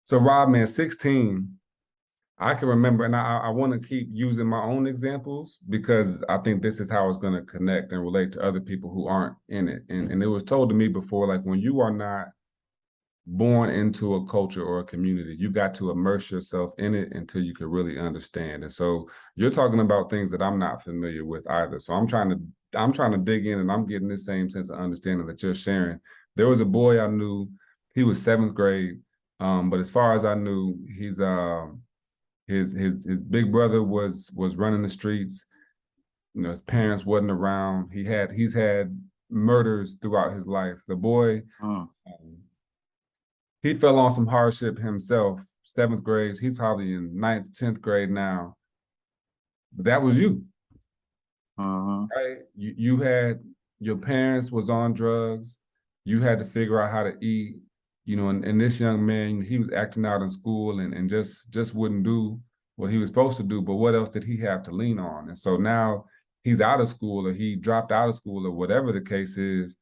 So Rob, man, 16, I can remember, and I want to keep using my own examples because I think this is how it's going to connect and relate to other people who aren't in it. And it was told to me before, like when you are not born into a culture or a community, you got to immerse yourself in it until you can really understand. And so you're talking about things that I'm not familiar with either. So I'm trying to dig in, and I'm getting this same sense of understanding that you're sharing. There was a boy I knew, he was seventh grade. But as far as I knew, his big brother was running the streets. You know, his parents wasn't around. He's had murders throughout his life. The boy, Mm. he fell on some hardship himself. Seventh grade, he's probably in ninth, 10th grade now. But that was you, Mm-hmm. right? You had your parents was on drugs. You had to figure out how to eat. You know, and this young man, he was acting out in school and just wouldn't do what he was supposed to do. But what else did he have to lean on? And so now he's out of school, or he dropped out of school, or whatever the case is.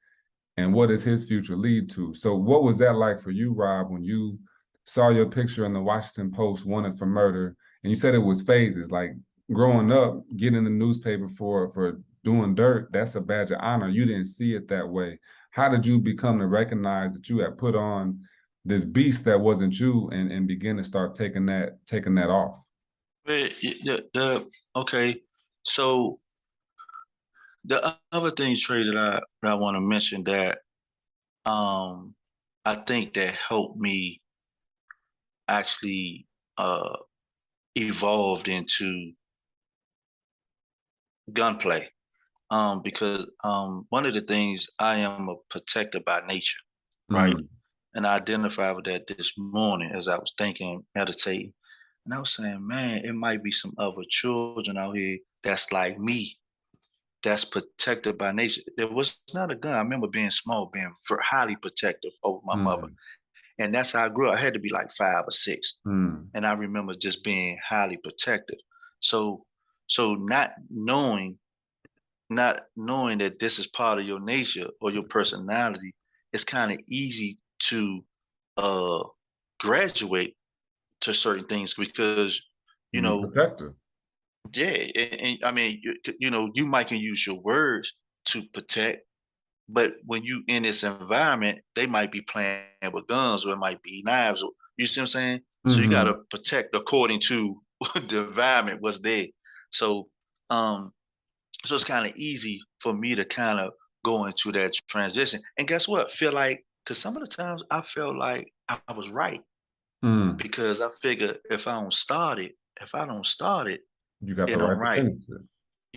And what does his future lead to? So what was that like for you, Rob, when you saw your picture in the Washington Post wanted for murder? And you said it was phases, like growing up, getting the newspaper for doing dirt, that's a badge of honor. You didn't see it that way. How did you become to recognize that you had put on this beast that wasn't you and begin to start taking that off? Okay, so the other thing, Trey, that I want to mention that um I think that helped me actually uh evolved into gunplay. Because one of the things, I am a protector by nature, right? Mm, And I identified with that this morning as I was thinking, meditating, and I was saying, man, it might be some other children out here that's like me, that's protected by nature. There was not a gun. I remember being small, being highly protective over my mother. mm, And that's how I grew up. I had to be like 5 or 6. mm. And I remember just being highly protective. So so not knowing that this is part of your nature or your personality, it's kind of easy to uh graduate to certain things because you You know protector. yeah, and I mean, you might can use your words to protect, but when you in this environment, they might be playing with guns, or it might be knives, or you see what I'm saying? So you got Mm-hmm. to protect according to the environment was there. So um so it's kind of easy for me to kind of go into that transition. And guess what? Feel like, because some of the times I felt like I was right, Mm. because I figure if I don't start it, You got it the don't right to right. finish it.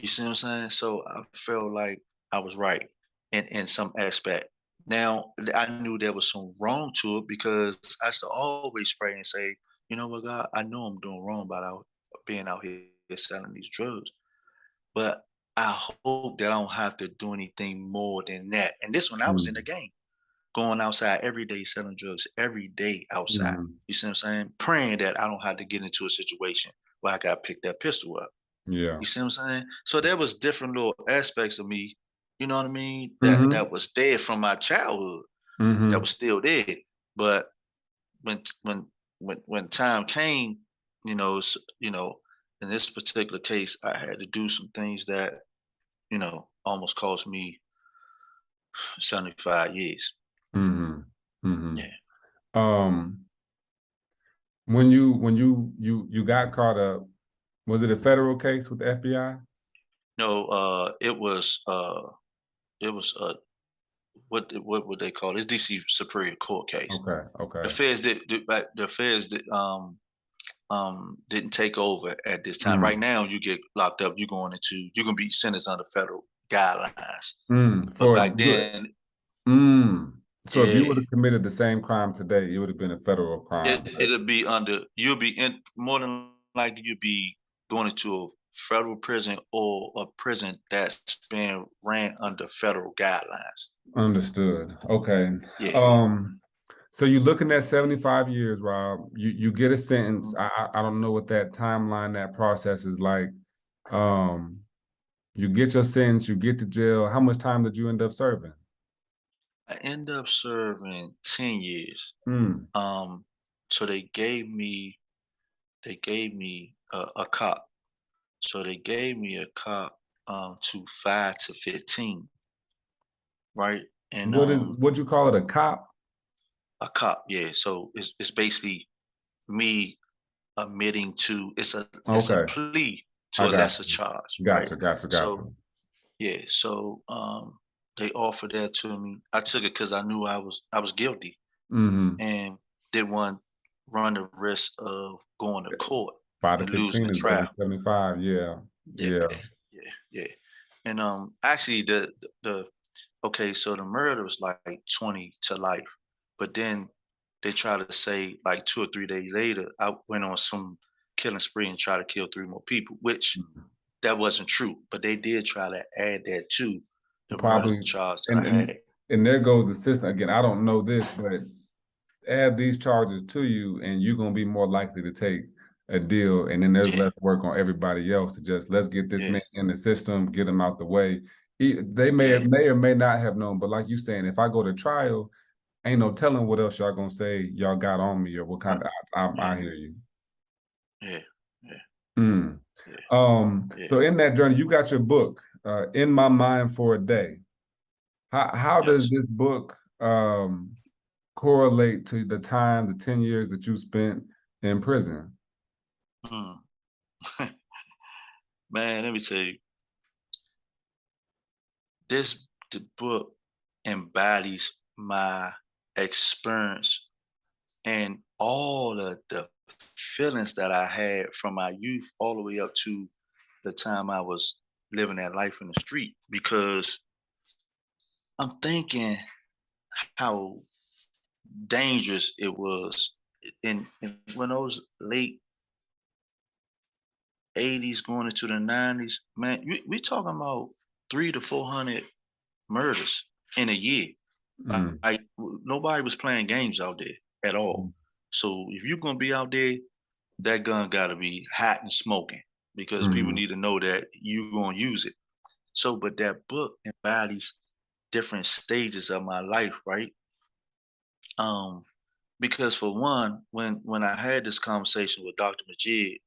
You see what I'm saying? So I felt like I was right in some aspect. Now I knew there was some wrong to it because I used to always pray and say, you know what, God, I know I'm doing wrong by being out here selling these drugs, but I hope that I don't have to do anything more than that. And this one, I was in the Mm. game, going outside every day, selling drugs every day outside. Mhm. You see what I'm saying? Praying that I don't have to get into a situation where I got to pick that pistol up. Yeah. You see what I'm saying? So there was different little aspects of me, you know what I mean, that Mhm. was there from my childhood, that Mhm. was still there. But when when time came, in this particular case, I had to do some things that almost cost me 75 years. Mhm. Mhm. Yeah. Um, when you got caught up, was it a federal case with the FBI? No, it was what would they call it? It's DC Superior Court case. Okay. The Okay. feds did the feds did, didn't take over at this time. Right Mm. now, you get locked up, you can be sentenced under federal guidelines. Mm. But For back you. then, Mm. So if you yeah, would have committed the same crime today, it would have been a federal crime. it'll be under you'll be in more than likely you'll be going into a federal prison or a prison that's being ran under federal guidelines. Understood. Okay. Yeah. Um, so you're looking at 75 years, Rob. You get a sentence. Mhm. I don't know what that timeline, that process is like. Um, you get your sentence, you get to jail. How much time did you end up serving? I end up serving 10 years. Mm, Um, So they gave me a cop. So they gave me a cop to 5 to 15, right? And What you call it, a cop? a cop, yeah. So it's basically me admitting to it's a Okay, plea I to a got lesser you. charge, right? Gotcha. So yeah, so they offered that to me. I took it because I knew I was guilty Mm-hmm. and didn't want run the risk of going to court 5 to and losing 15 the is better trial. than 75. Yeah, Yeah, yeah. yeah. And actually the okay, so the murder was like 20 to life. But then they try to say like 2 or 3 days later, I went on some killing spree and tried to kill 3 more people, which Mhm. that wasn't true. But they did try to add that to the murder Probably, charge that and I and had. and there goes the system again. I don't know this, but add these charges to you, and you're gonna be more likely to take a deal. And then there's Yeah, less work on everybody else to just let's get this yeah, man in the system, get him out the way. They yeah. may or may not have known, but like you saying, if I go to trial, ain't no telling what else y'all gonna say y'all got on me or what Right. kind of. Yeah, I hear you. yeah, yeah, Mm. yeah, yeah. So in that journey, you got your book, In My Mind for a Day. How does Yes. this book correlate to the time, the 10 years that you spent in prison? Mm. Man, let me tell you, the book embodies my experience and all of the feelings that I had from my youth all the way up to the time I was living that life in the street. Because I'm thinking how dangerous it was in when those late 80s going into the 90s, man, we talking about 300 to 400 murders in a year. Mm. Nobody was playing games out there at all. So if you're gonna be out there, that gun gotta be hot and smoking because people Mm. need to know that you're gonna use it. So, but that book embodies different stages of my life, right? Um, because for one, when I had this conversation with Dr. Majid,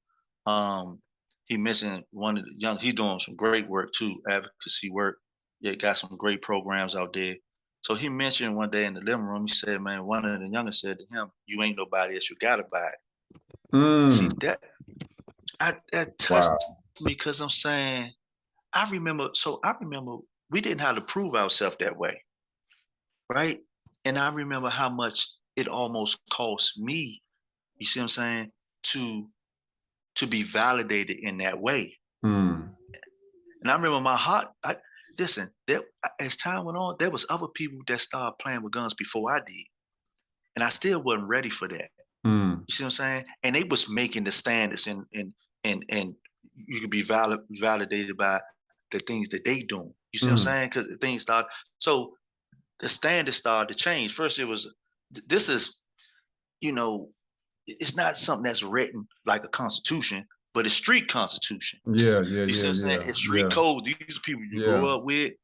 um, he mentioned one of the young. He's doing some great work too, advocacy work. Yeah, got some great programs out there. So he mentioned one day in the living room, he said, "Man, one of the youngest said to him, you ain't nobody else. You gotta buy it." See Mm. that touched Wow. me because I'm saying I remember. So I remember we didn't have to prove ourselves that way, right? And I remember how much it almost cost me. You see what I'm saying? To to be validated in that way. Mm. And I remember my heart. Listen, there, as time went on, there was other people that started playing with guns before I did, and I still wasn't ready for that. Mm. You see what I'm saying? And they was making the standards, and you could be validated by the things that they doing. You see what I'm Mm. saying? Because things start. So the standards started to change. First, it was this is you know it's not something that's written like a constitution, but it's street constitution. You see what I'm saying? It's street Yeah. code. These are people you grow Yeah. up with,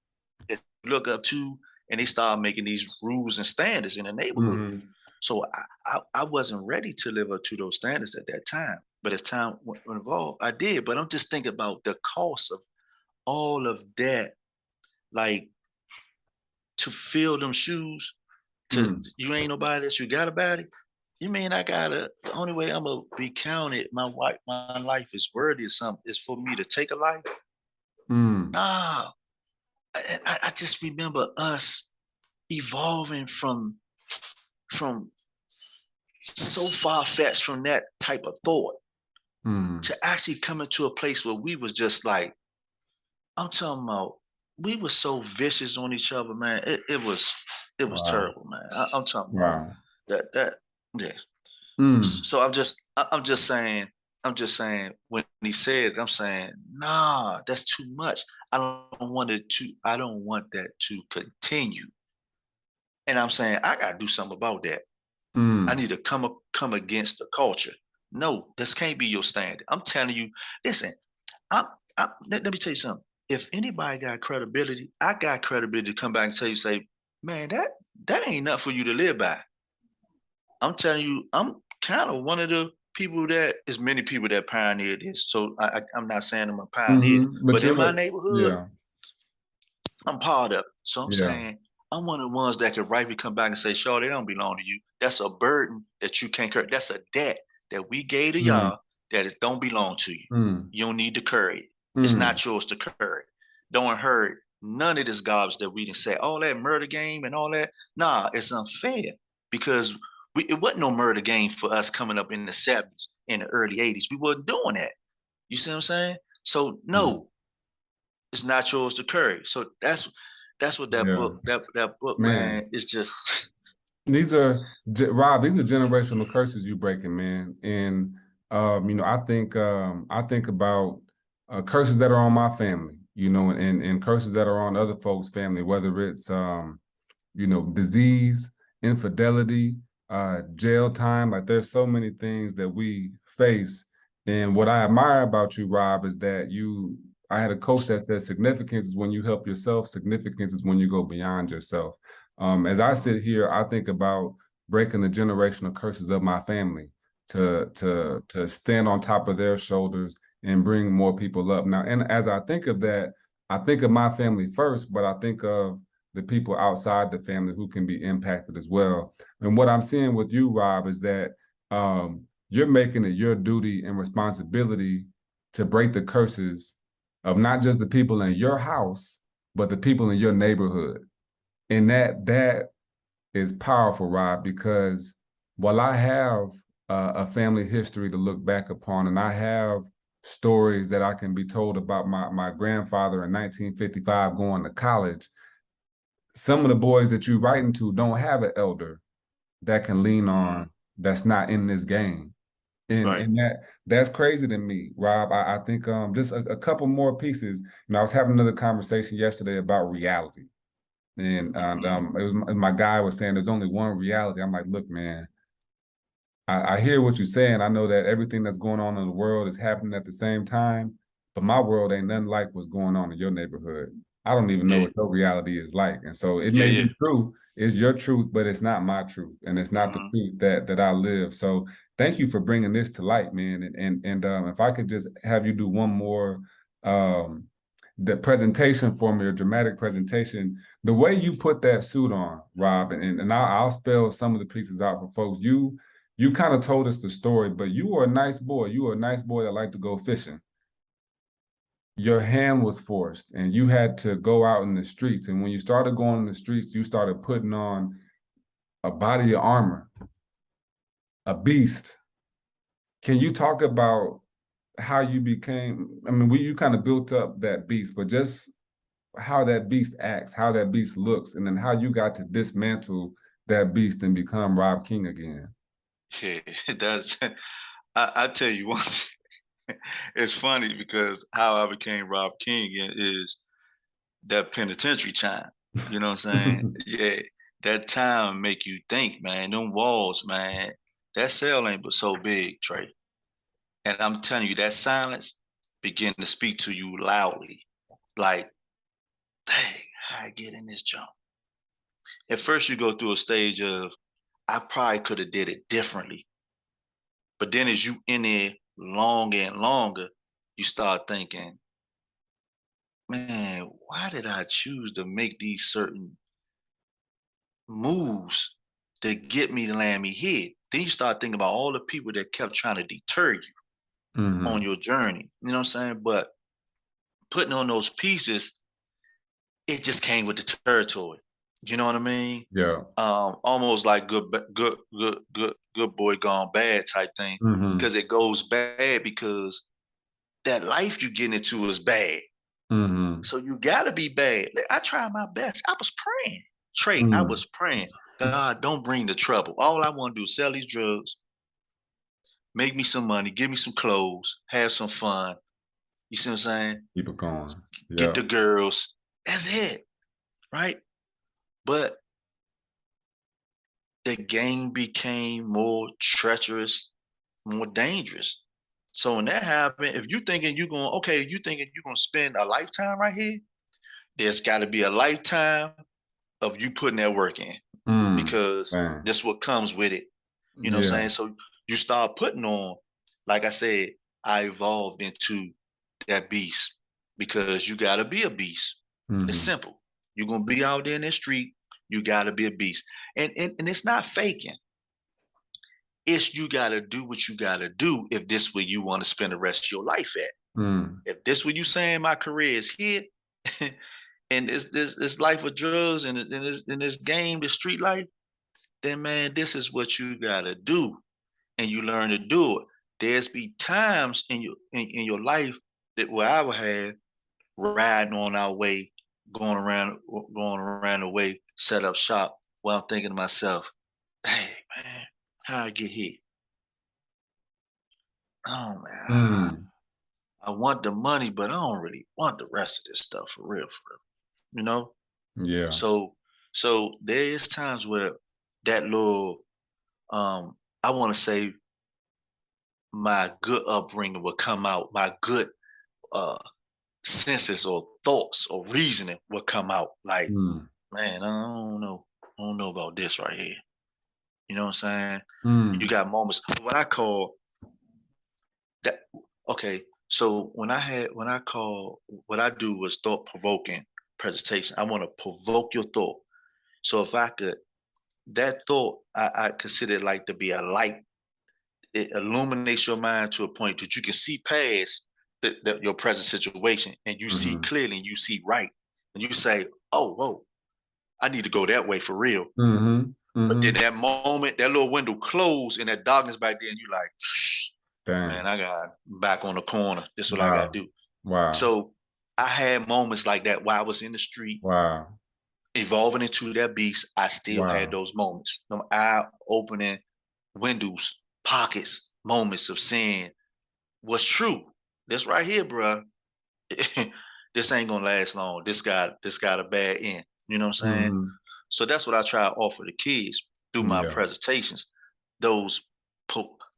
that you look up to, and they start making these rules and standards in the neighborhood. Hmm. So I wasn't ready to live up to those standards at that time. But as time went involved, I did. But I'm just thinking about the cost of all of that, like to fill them shoes. To Mm. you ain't nobody else. You got about it. You mean I gotta? The only way I'm gonna be counted, my life is worthy of something, is for me to take a life. Mm. Nah, I just remember us evolving from so far fetched from that type of thought Mm. to actually coming to a place where we was just like, I'm talking about, we were so vicious on each other, man. It was Wow. terrible, man. I'm talking about Wow. that yeah. Mm. So I'm just saying when he said it, I'm saying, nah, that's too much. I don't want that to continue. And I'm saying I gotta do something about that. I Mm. need to come against the culture. No, this can't be your standard. I'm telling you, listen, I'm, let me tell you something. If anybody got credibility, I got credibility to come back and tell you, say, man, that ain't nothing for you to live by. I'm telling you, I'm kind of one of the people that is many people that pioneered this. So I'm not saying I'm a pioneer, But but in my you're, neighborhood, yeah, I'm part of it. So I'm yeah. saying I'm one of the ones that could rightly come back and say, "Sure, they don't belong to you. That's a burden that you can't carry. That's a debt that we gave to Mm, y'all that it don't belong to you. mm, You don't need to carry it. It's mm. not yours to carry. Don't hurt none of this garbage that we didn't say. All that murder game and all that. Nah, it's unfair because it wasn't no murder game for us coming up in the 70s, in the early 80s. We wasn't doing that. You see what I'm saying? So Mm. no, it's not yours to carry. So that's what that Yeah, book that book, man. man, is just These are Rob. These are generational curses you breaking, man. And I think about curses that are on my family, and curses that are on other folks' family, whether it's disease, infidelity, jail time. Like there's so many things that we face. And what I admire about you, Rob, is that I had a coach that said significance is when you help yourself, significance is when you go beyond yourself. As I sit here, I think about breaking the generational curses of my family to stand on top of their shoulders and bring more people up. Now, and as I think of that, I think of my family first, but I think of the people outside the family who can be impacted as well. And what I'm seeing with you, Rob, is that you're making it your duty and responsibility to break the curses of not just the people in your house, but the people in your neighborhood. And that is powerful, Rob, because while I have a family history to look back upon, and I have stories that I can be told about my grandfather in 1955 going to college, some of the boys that you writing to don't have an elder that can lean on that's not in this game. And right. and that's crazy to me, Rob. I think just a couple more pieces. I was having another conversation yesterday about reality. And it was my guy was saying there's only one reality. I'm like, look, man, I hear what you're saying. I know that everything that's going on in the world is happening at the same time, but my world ain't nothing like what's going on in your neighborhood. I don't even know Yeah, what your reality is like. And so it yeah, may yeah. be true. It's your truth, but it's not my truth. And it's not the Hmm. truth that I live. So thank you for bringing this to light, man. And if I could just have you do one more um the presentation for me, a dramatic presentation, the way you put that suit on, Rob, and I'll spell some of the pieces out for folks. You kind of told us the story, but you were a nice boy. You were a nice boy that liked to go fishing. Your hand was forced and you had to go out in the streets. And when you started going in the streets, you started putting on a body of armor, a beast. Can you talk about how you became, you kind of built up that beast, but just how that beast acts, how that beast looks, and then how you got to dismantle that beast and become Rob King again. Yeah, that's I tell you one thing, it's funny because how I became Rob King is that penitentiary time. You know what I'm saying? Yeah, that time make you think, man. Them walls, man. That cell ain't but so big, Trey. And I'm telling you, that silence begin to speak to you loudly. Like, dang, how I get in this jump? At first, you go through a stage of, I probably could have did it differently. But then as you in there longer and longer, you start thinking, man, why did I choose to make these certain moves that get me to land me here? Then you start thinking about all the people that kept trying to deter you on Mm-hmm. your journey. You know what I'm saying? But putting on those pieces, it just came with the territory. You know what I mean? Yeah. Almost like good boy gone bad type thing. Mm-hmm. Because it goes bad because that life you get into is bad. Mm-hmm. So you gotta be bad. I tried my best. I was praying. Trey, I Mm. was praying. God, don't bring the trouble. All I want to do is sell these drugs, make me some money, give me some clothes, have some fun. You see what I'm saying? Keep it going. Get Yeah. the girls. That's it. Right? But the game became more treacherous, more dangerous. So when that happened, if you thinking you thinking you're gonna spend a lifetime right here, there's gotta be a lifetime of you putting that work in Mm. because Dang. that's what comes with it. You know what I'm Yeah. saying? So you start putting on, like I said, I evolved into that beast because you gotta be a beast. It's Mm-hmm. simple. You're gonna be out there in the street, you gotta be a beast. And it's not faking. It's you gotta do what you gotta do if this where you want to spend the rest of your life at. Mm. If this what you saying my career is here, and this life of drugs and this game, the street life, then man, this is what you gotta do. And you learn to do it. There's be times in your life that where I would have riding on our way, going around the way, set up shop, while I'm thinking to myself, hey man, how I get here? Oh man, Mm. I want the money, but I don't really want the rest of this stuff for real, for real. You know? Yeah. So there is times where that little I want to say my good upbringing will come out, my good uh senses or thoughts or reasoning will come out like, Mm. man, I don't know about this right here. You know what I'm saying? You Mm. got moments. What I call that. Okay, so when I call what I do was thought provoking presentation. I want to provoke your thought. So if I could, that thought I consider it like to be a light. It illuminates your mind to a point that you can see past your present situation and you see Mm-hmm. clearly and you see right. And you say, oh, whoa, I need to go that way for real. Mm-hmm. But then Mm-hmm. that moment, that little window closed and that darkness back there, and you like, man, Dang. I got back on the corner. This is what I got Wow. to do. Wow. So I had moments like that while I was in the street, Wow. evolving into that beast. I still had Wow. those moments, them eye opening windows, pockets, moments of saying what's true. This right here, bro. This ain't gonna last long. This got a bad end. You know what I'm saying? Mm-hmm. So that's what I try to offer the kids through my Yeah. presentations. Those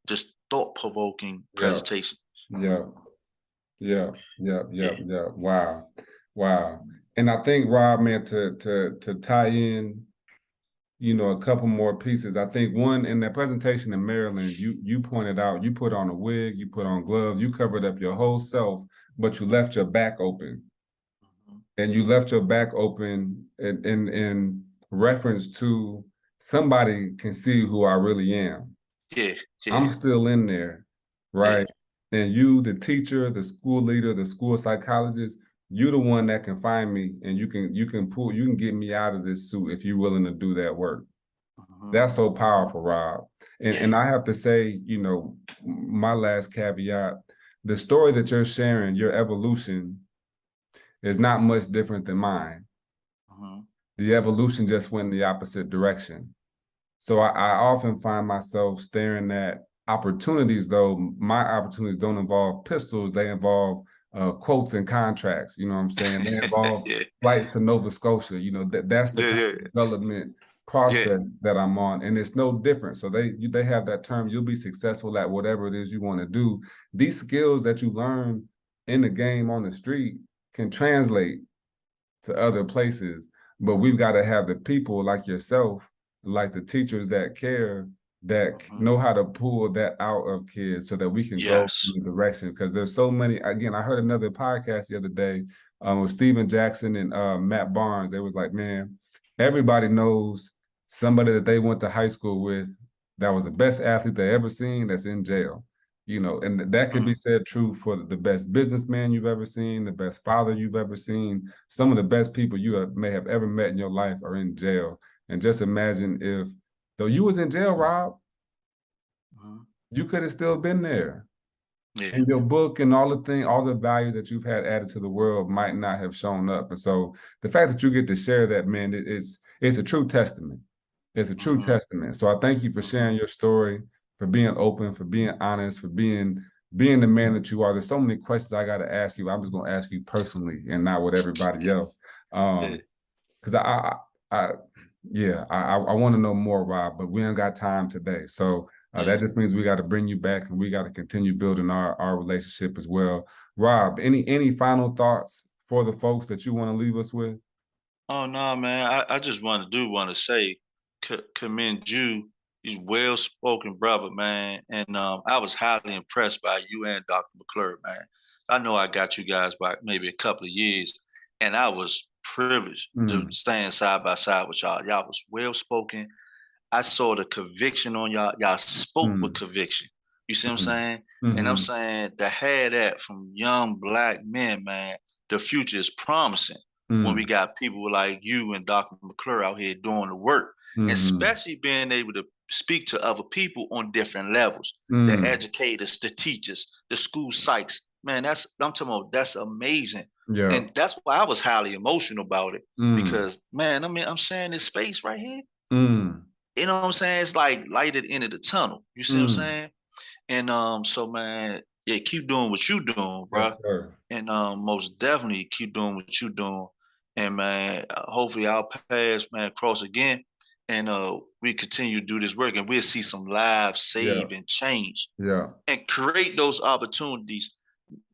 just thought provoking Yeah. presentations. Yeah. Yeah. Yeah. Yeah. Yeah. Yeah. Wow. Wow. And I think Rob, man, to tie in, a couple more pieces. I think one in that presentation in Maryland, you pointed out you put on a wig, you put on gloves, you covered up your whole self, but you left your back open. Mhm. And you left your back open in reference to somebody can see who I really am. Yeah. Yeah. I'm still in there, Yeah. right? And you, the teacher, the school leader, the school psychologist, you're the one that can find me and you can get me out of this suit if you're willing to do that work. Mhm. That's so Mhm. powerful, Rob. Yeah. And I have to say, my last caveat, the story that you're sharing, your evolution is not much different than mine. Mhm. The evolution just went in the opposite direction. So I often find myself staring at opportunities, though my opportunities don't involve pistols, they involve quotes and contracts. You know what I'm saying? They involve Yeah. flights to Nova Scotia. That's the Yeah. kind Yeah. of development Yeah. process that I'm on, and it's no different. So they have that term. You'll be successful at whatever it is you want to do. These skills that you learn in the game on the street can translate to other places. But we've got to have the people like yourself, like the teachers that care, that Mhm. know how to pull that out of kids so that we can grow in Yes. the direction. Because there's so many. Again, I heard another podcast the other day with Steven Jackson and Matt Barnes. They was like, man, everybody knows somebody that they went to high school with that was the best athlete they ever seen that's in jail. And that could be Mhm. said true for the best businessman you've ever seen, the best father you've ever seen. Some of the best people may have ever met in your life are in jail. And just imagine if, though you was in jail, Rob, Mhm. you could have still been there. Yeah. And your book and all the value that you've had added to the world might not have shown up. And so the fact that you get to share that, man, it's a true testament. It's a true Mhm. testament. So I thank you for Mhm. sharing your story, for being open, for being honest, for being the man that you are. There's so many questions I got to ask you. I'm just going to ask you personally and not with everybody else. Yeah. Because I yeah, I want to know more, Rob, but we ain't got time today. So Yeah. that just means we got to bring you back and we got to continue building our relationship as well. Rob, any final thoughts for the folks that you want to leave us with? Oh no, man. I just want to say commend you, He's well-spoken brother, man, and, I was highly impressed by you and Dr. McClure, man. I know I got you guys by maybe a couple of years, and I was privileged to Mm, stand side by side with y'all. Y'all was well-spoken. I saw the conviction on y'all. Y'all spoke with mm, conviction. You see what I'm mm, saying? And I'm mhm, saying to have that from young black men, man, the future is promising when we mm, got people like you and Dr. McClure out here doing the work, and mhm, especially being able to speak to other people on different levels, the mm, educators, the teachers, the school psychs. Man, I'm talking about that's amazing. yeah, And that's why I was highly emotional about it mm, because man, I mean, I'm saying this space right here, mm, you know what I'm saying? It's like light at the end of the tunnel. You see what I'm mm. saying? And so man, yeah, keep doing what you doing, bro. Yes, sir. And most definitely keep doing what you doing. And man, hopefully our paths, man, cross again. And we continue to do this work and we'll see some lives Yeah, saved and change yeah. and create those opportunities,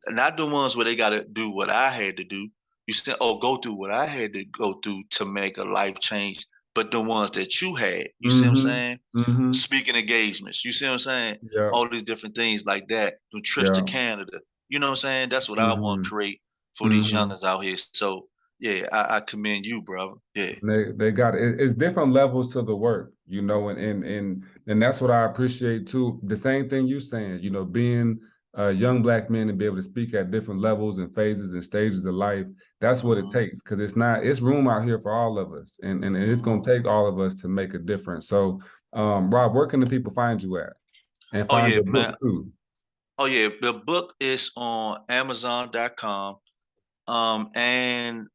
not the ones where they gotta do what I had to do. You said, "Oh, go through what I had to go through to make a life change," but the ones that you had. You see what I'm Mhm, saying? mhm. Speaking engagements. You see what I'm saying? Yeah, All these different things like that. The trips to yeah. Canada. You know what I'm saying? That's what I want to Mhm, create for these mhm. youngers out here. So yeah, I commend you, brother. Yeah. They got it. It's different levels to the work, you know, and that's what I appreciate too. The same thing you saying, you know, being a young black men and be able to speak at different levels and phases and stages of life. That's what it Mhm, takes because it's room out here for all of us, and it's gonna mhm. take all of us to make a difference. So, Rob, where can the people find you at and Oh find yeah, your man. book too? Oh yeah, the book is on Amazon.com. And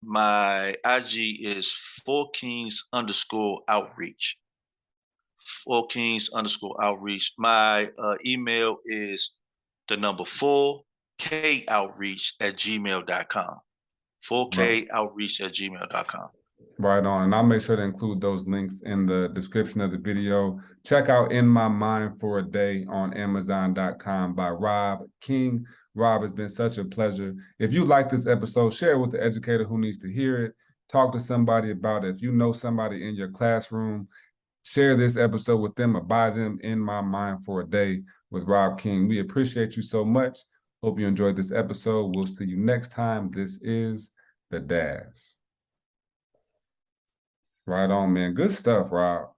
my IG is 4Kings underscore outreach. 4Kings underscore outreach. My email is the number 4K outreach at gmail.com. Right. 4K outreach at gmail.com. Right on. And I'll make sure to include those links in the description of the video. Check out In My Mind for a Day on Amazon.com by Rob King. Rob, it's been such a pleasure. If you like this episode, share it with the educator who needs to hear it. Talk to somebody about it. If you know somebody in your classroom, share this episode with them or buy them In My Mind for a Day with Rob King. We appreciate you so much. Hope you enjoyed this episode. We'll see you next time. This is The Dash. Right on, man. Good stuff, Rob.